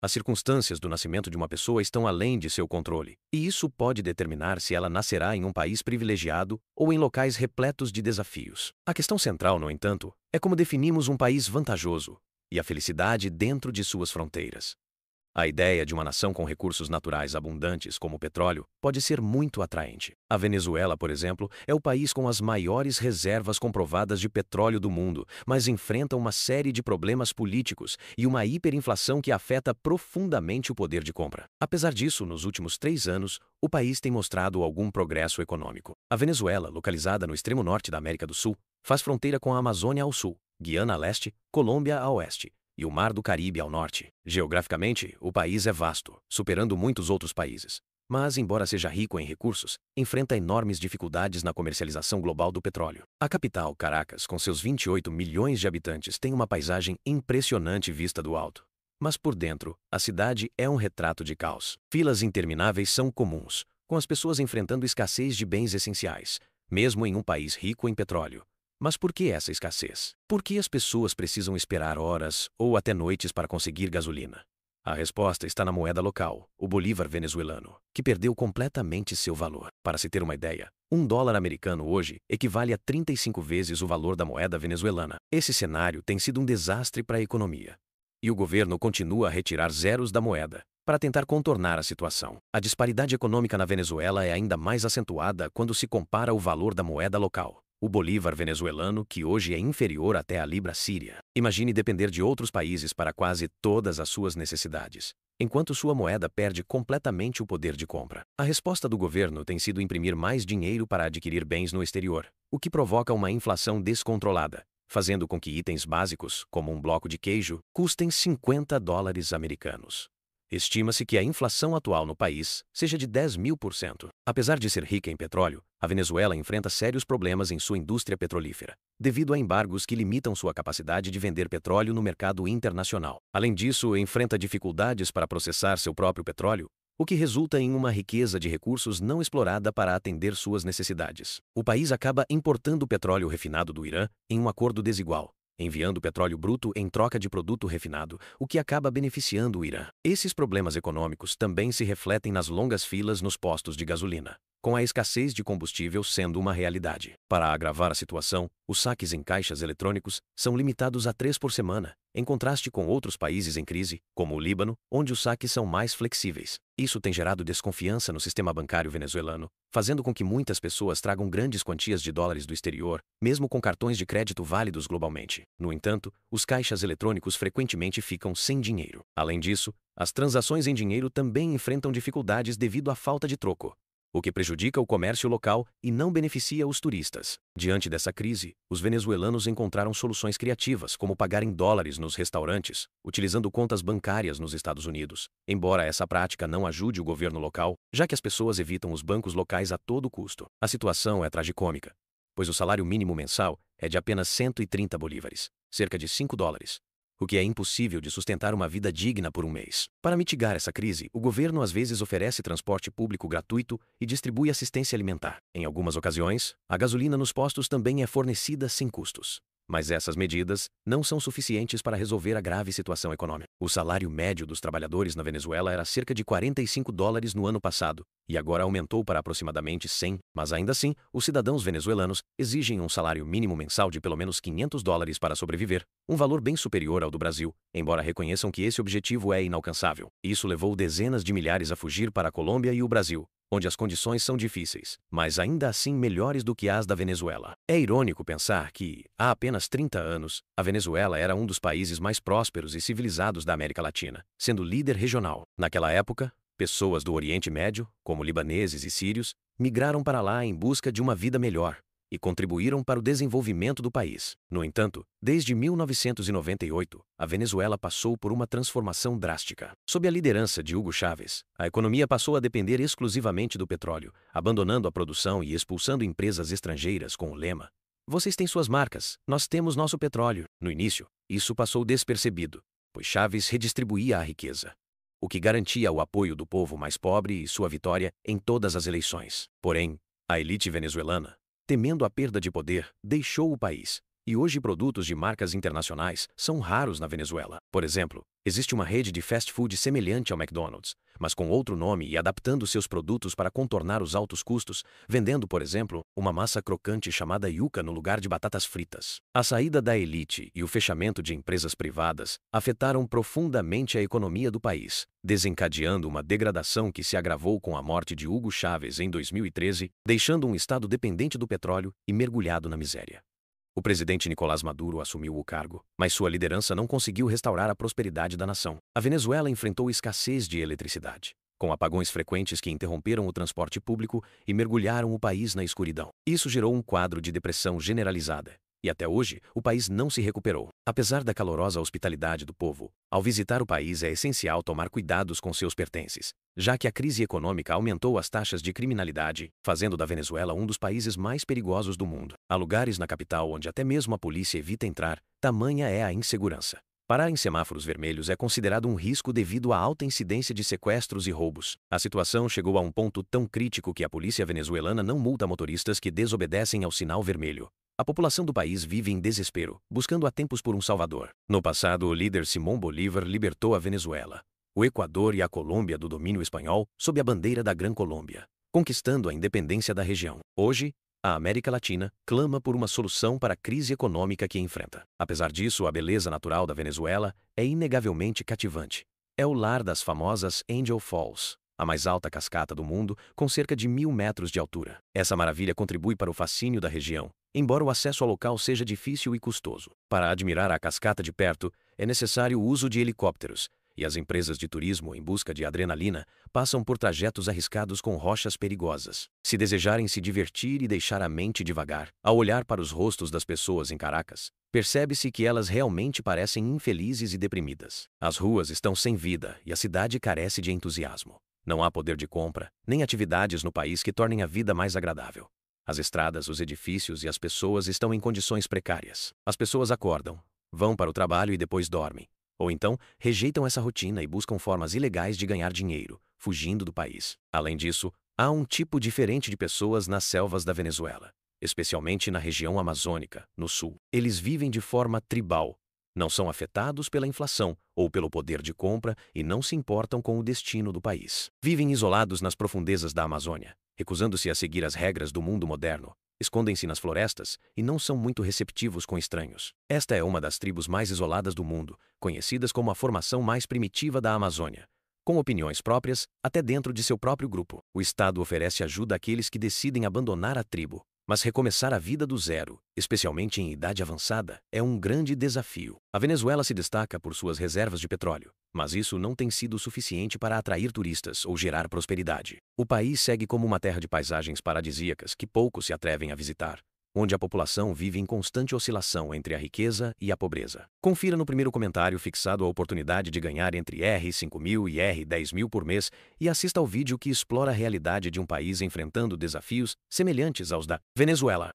As circunstâncias do nascimento de uma pessoa estão além de seu controle, e isso pode determinar se ela nascerá em um país privilegiado ou em locais repletos de desafios. A questão central, no entanto, é como definimos um país vantajoso e a felicidade dentro de suas fronteiras. A ideia de uma nação com recursos naturais abundantes, como o petróleo, pode ser muito atraente. A Venezuela, por exemplo, é o país com as maiores reservas comprovadas de petróleo do mundo, mas enfrenta uma série de problemas políticos e uma hiperinflação que afeta profundamente o poder de compra. Apesar disso, nos últimos 3 anos, o país tem mostrado algum progresso econômico. A Venezuela, localizada no extremo norte da América do Sul, faz fronteira com a Amazônia ao sul, Guiana a leste, Colômbia a oeste e o Mar do Caribe ao norte. Geograficamente, o país é vasto, superando muitos outros países. Mas, embora seja rico em recursos, enfrenta enormes dificuldades na comercialização global do petróleo. A capital, Caracas, com seus 28 milhões de habitantes, tem uma paisagem impressionante vista do alto. Mas por dentro, a cidade é um retrato de caos. Filas intermináveis são comuns, com as pessoas enfrentando escassez de bens essenciais, mesmo em um país rico em petróleo. Mas por que essa escassez? Por que as pessoas precisam esperar horas ou até noites para conseguir gasolina? A resposta está na moeda local, o bolívar venezuelano, que perdeu completamente seu valor. Para se ter uma ideia, $1 americano hoje equivale a 35 vezes o valor da moeda venezuelana. Esse cenário tem sido um desastre para a economia. E o governo continua a retirar zeros da moeda para tentar contornar a situação. A disparidade econômica na Venezuela é ainda mais acentuada quando se compara o valor da moeda local, o bolívar venezuelano, que hoje é inferior até à libra síria. Imagine depender de outros países para quase todas as suas necessidades, enquanto sua moeda perde completamente o poder de compra. A resposta do governo tem sido imprimir mais dinheiro para adquirir bens no exterior, o que provoca uma inflação descontrolada, fazendo com que itens básicos, como um bloco de queijo, custem $50 americanos. Estima-se que a inflação atual no país seja de 10.000%. Apesar de ser rica em petróleo, a Venezuela enfrenta sérios problemas em sua indústria petrolífera, devido a embargos que limitam sua capacidade de vender petróleo no mercado internacional. Além disso, enfrenta dificuldades para processar seu próprio petróleo, o que resulta em uma riqueza de recursos não explorada para atender suas necessidades. O país acaba importando petróleo refinado do Irã em um acordo desigual, enviando petróleo bruto em troca de produto refinado, o que acaba beneficiando o Irã. Esses problemas econômicos também se refletem nas longas filas nos postos de gasolina, com a escassez de combustível sendo uma realidade. Para agravar a situação, os saques em caixas eletrônicos são limitados a 3 por semana, em contraste com outros países em crise, como o Líbano, onde os saques são mais flexíveis. Isso tem gerado desconfiança no sistema bancário venezuelano, fazendo com que muitas pessoas tragam grandes quantias de dólares do exterior, mesmo com cartões de crédito válidos globalmente. No entanto, os caixas eletrônicos frequentemente ficam sem dinheiro. Além disso, as transações em dinheiro também enfrentam dificuldades devido à falta de troco, o que prejudica o comércio local e não beneficia os turistas. Diante dessa crise, os venezuelanos encontraram soluções criativas, como pagar em dólares nos restaurantes, utilizando contas bancárias nos Estados Unidos. Embora essa prática não ajude o governo local, já que as pessoas evitam os bancos locais a todo custo. A situação é tragicômica, pois o salário mínimo mensal é de apenas 130 bolívares, cerca de $5, o que é impossível de sustentar uma vida digna por um mês. Para mitigar essa crise, o governo às vezes oferece transporte público gratuito e distribui assistência alimentar. Em algumas ocasiões, a gasolina nos postos também é fornecida sem custos. Mas essas medidas não são suficientes para resolver a grave situação econômica. O salário médio dos trabalhadores na Venezuela era cerca de $45 no ano passado, e agora aumentou para aproximadamente 100, mas ainda assim, os cidadãos venezuelanos exigem um salário mínimo mensal de pelo menos $500 para sobreviver, um valor bem superior ao do Brasil, embora reconheçam que esse objetivo é inalcançável. Isso levou dezenas de milhares a fugir para a Colômbia e o Brasil, onde as condições são difíceis, mas ainda assim melhores do que as da Venezuela. É irônico pensar que, há apenas 30 anos, a Venezuela era um dos países mais prósperos e civilizados da América Latina, sendo líder regional. Naquela época, pessoas do Oriente Médio, como libaneses e sírios, migraram para lá em busca de uma vida melhor e contribuíram para o desenvolvimento do país. No entanto, desde 1998, a Venezuela passou por uma transformação drástica. Sob a liderança de Hugo Chávez, a economia passou a depender exclusivamente do petróleo, abandonando a produção e expulsando empresas estrangeiras com o lema: "Vocês têm suas marcas, nós temos nosso petróleo." No início, isso passou despercebido, pois Chávez redistribuía a riqueza, o que garantia o apoio do povo mais pobre e sua vitória em todas as eleições. Porém, a elite venezuelana, temendo a perda de poder, deixou o país, e hoje produtos de marcas internacionais são raros na Venezuela. Por exemplo, existe uma rede de fast food semelhante ao McDonald's, mas com outro nome e adaptando seus produtos para contornar os altos custos, vendendo, por exemplo, uma massa crocante chamada yuca no lugar de batatas fritas. A saída da elite e o fechamento de empresas privadas afetaram profundamente a economia do país, desencadeando uma degradação que se agravou com a morte de Hugo Chávez em 2013, deixando um estado dependente do petróleo e mergulhado na miséria. O presidente Nicolás Maduro assumiu o cargo, mas sua liderança não conseguiu restaurar a prosperidade da nação. A Venezuela enfrentou escassez de eletricidade, com apagões frequentes que interromperam o transporte público e mergulharam o país na escuridão. Isso gerou um quadro de depressão generalizada, e até hoje o país não se recuperou. Apesar da calorosa hospitalidade do povo, ao visitar o país é essencial tomar cuidados com seus pertences, já que a crise econômica aumentou as taxas de criminalidade, fazendo da Venezuela um dos países mais perigosos do mundo. Há lugares na capital onde até mesmo a polícia evita entrar, tamanha é a insegurança. Parar em semáforos vermelhos é considerado um risco devido à alta incidência de sequestros e roubos. A situação chegou a um ponto tão crítico que a polícia venezuelana não multa motoristas que desobedecem ao sinal vermelho. A população do país vive em desespero, buscando há tempos por um salvador. No passado, o líder Simón Bolívar libertou a Venezuela, o Equador e a Colômbia do domínio espanhol sob a bandeira da Gran Colômbia, conquistando a independência da região. Hoje, a América Latina clama por uma solução para a crise econômica que enfrenta. Apesar disso, a beleza natural da Venezuela é inegavelmente cativante. É o lar das famosas Angel Falls, a mais alta cascata do mundo, com cerca de 1.000 metros de altura. Essa maravilha contribui para o fascínio da região, embora o acesso ao local seja difícil e custoso. Para admirar a cascata de perto, é necessário o uso de helicópteros, e as empresas de turismo em busca de adrenalina passam por trajetos arriscados com rochas perigosas. Se desejarem se divertir e deixar a mente devagar, ao olhar para os rostos das pessoas em Caracas, percebe-se que elas realmente parecem infelizes e deprimidas. As ruas estão sem vida e a cidade carece de entusiasmo. Não há poder de compra, nem atividades no país que tornem a vida mais agradável. As estradas, os edifícios e as pessoas estão em condições precárias. As pessoas acordam, vão para o trabalho e depois dormem. Ou então, rejeitam essa rotina e buscam formas ilegais de ganhar dinheiro, fugindo do país. Além disso, há um tipo diferente de pessoas nas selvas da Venezuela, especialmente na região amazônica, no sul. Eles vivem de forma tribal, não são afetados pela inflação ou pelo poder de compra e não se importam com o destino do país. Vivem isolados nas profundezas da Amazônia, recusando-se a seguir as regras do mundo moderno. Escondem-se nas florestas e não são muito receptivos com estranhos. Esta é uma das tribos mais isoladas do mundo, conhecidas como a formação mais primitiva da Amazônia, com opiniões próprias até dentro de seu próprio grupo. O Estado oferece ajuda àqueles que decidem abandonar a tribo, mas recomeçar a vida do zero, especialmente em idade avançada, é um grande desafio. A Venezuela se destaca por suas reservas de petróleo, mas isso não tem sido suficiente para atrair turistas ou gerar prosperidade. O país segue como uma terra de paisagens paradisíacas que poucos se atrevem a visitar, onde a população vive em constante oscilação entre a riqueza e a pobreza. Confira no primeiro comentário fixado a oportunidade de ganhar entre R$5.000 e R$10.000 por mês e assista ao vídeo que explora a realidade de um país enfrentando desafios semelhantes aos da Venezuela.